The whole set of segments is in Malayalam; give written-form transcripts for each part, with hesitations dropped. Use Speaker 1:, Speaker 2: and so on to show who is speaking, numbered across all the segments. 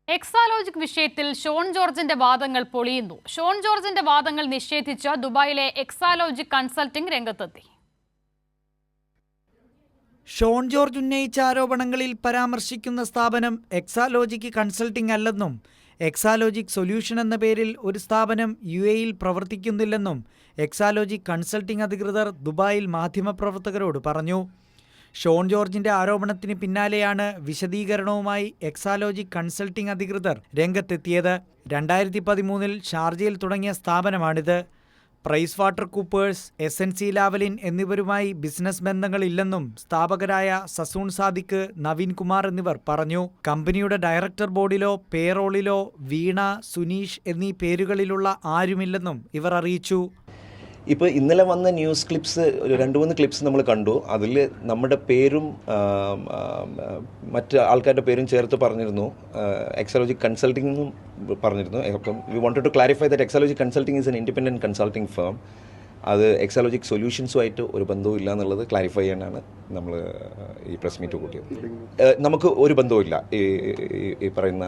Speaker 1: എക്സാലോജിക് വിഷയത്തിൽ ഷോൺ ജോർജിന്റെ വാദങ്ങൾ പൊളിയുന്നു. ഷോൺ ജോർജിന്റെ വാദങ്ങൾ നിഷേധിച്ച് ദുബായിലെ എക്സാലോജിക് കൺസൾട്ടിംഗ് രംഗത്തെത്തി.
Speaker 2: ഷോൺ ജോർജ് ഉന്നയിച്ച ആരോപണങ്ങളിൽ പരാമർശിക്കുന്ന സ്ഥാപനം എക്സാലോജിക് കൺസൾട്ടിംഗ് അല്ലെന്നും എക്സാലോജിക് സൊല്യൂഷൻ എന്ന പേരിൽ ഒരു സ്ഥാപനം UAE-യിൽ പ്രവർത്തിക്കുന്നില്ലെന്നും എക്സാലോജിക് കൺസൾട്ടിംഗ് അധികൃതർ ദുബായിൽ മാധ്യമപ്രവർത്തകരോട് പറഞ്ഞു. ഷോൺ ജോർജിന്റെ ആരോപണത്തിന് പിന്നാലെയാണ് വിശദീകരണവുമായി എക്സാലോജിക് കൺസൾട്ടിംഗ് അധികൃതർ രംഗത്തെത്തിയത്. 2013-ൽ ഷാർജയിൽ തുടങ്ങിയ സ്ഥാപനമാണിത്. Price Water Coopers, SNC Lavalin എന്നിവരുമായി ബിസിനസ് ബന്ധങ്ങളില്ലെന്നും സ്ഥാപകരായ സസൂൺ സാദിഖ്, നവീൻ കുമാർ എന്നിവർ പറഞ്ഞു. കമ്പനിയുടെ ഡയറക്ടർ ബോർഡിലോ പേറോളിലോ വീണ, സുനീഷ് എന്നീ പേരുകളിലുള്ള ആരുമില്ലെന്നും ഇവർ അറിയിച്ചു.
Speaker 3: ഇപ്പോൾ ഇന്നലെ വന്ന ന്യൂസ് ക്ലിപ്സ്, ഒരു 2-3 ക്ലിപ്സ് നമ്മൾ കണ്ടു. അതിൽ നമ്മുടെ പേരും മറ്റ് ആൾക്കാരുടെ പേരും ചേർത്ത് പറഞ്ഞിരുന്നു. എക്സാലോജിക് കൺസൾട്ടിംഗ് എന്നും പറഞ്ഞിരുന്നു. അപ്പം we wanted to clarify that Exalogic consulting is an independent consulting firm. അത് എക്സാലോജിക് സൊല്യൂഷൻസുമായിട്ട് ഒരു ബന്ധവും ഇല്ല എന്നുള്ളത് ക്ലാരിഫൈ ചെയ്യാനാണ് നമ്മൾ ഈ പ്രസ് മീറ്റ് കൂട്ടിയത്. നമുക്ക് ഒരു ബന്ധവുമില്ല ഈ പറയുന്ന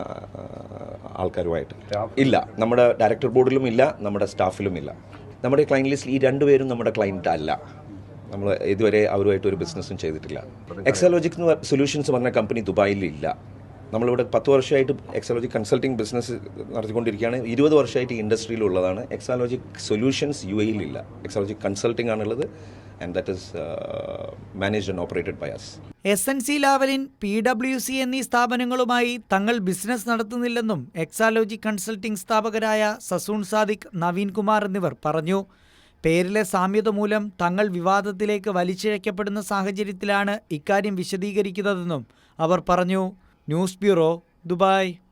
Speaker 3: ആൾക്കാരുമായിട്ട്. ഇല്ല, നമ്മുടെ ഡയറക്ടർ ബോർഡിലും ഇല്ല, നമ്മുടെ സ്റ്റാഫിലും ഇല്ല. നമ്മുടെ ക്ലയൻറ്റ് ലിസ്റ്റിൽ ഈ 2 പേരും നമ്മുടെ ക്ലയൻറ്റ് അല്ല. നമ്മൾ ഇതുവരെ അവരുമായിട്ട് ഒരു ബിസിനസ്സും ചെയ്തിട്ടില്ല. എക്സാലോജിക് സൊല്യൂഷൻസ് പറഞ്ഞ കമ്പനി ദുബായിലില്ല. നമ്മളിവിടെ 10 വർഷമായിട്ട് എക്സാലോജിക് കൺസൾട്ടിംഗ് ബിസിനസ് നടത്തിക്കൊണ്ടിരിക്കുകയാണ്. 20 വർഷമായിട്ട് ഈ ഇൻഡസ്ട്രിയിലുള്ളതാണ്. എക്സാലോജിക് സൊല്യൂഷൻസ് UAE-ലില്ല. എക്സാലോജിക് കൺസൾട്ടിംഗ് ആണുള്ളത്. And that is managed and operated by us.
Speaker 2: SNC Lavalin, PwC എന്നീ സ്ഥാപനങ്ങളുമായി തങ്ങൾ ബിസിനസ് നടത്തുന്നില്ലെന്നും എക്സാലോജിക് കൺസൾട്ടിംഗ് സ്ഥാപകരായ സസൂൺ സാദിഖ്, നവീൻ കുമാർ എന്നിവർ പറഞ്ഞു. പേരിലെ സാമ്യത മൂലം തങ്ങൾ വിവാദത്തിലേക്ക് വലിച്ചിഴക്കപ്പെടുന്ന സാഹചര്യത്തിലാണ് ഇക്കാര്യം വിശദീകരിക്കുന്നതെന്നും അവർ പറഞ്ഞു. News bureau, Dubai.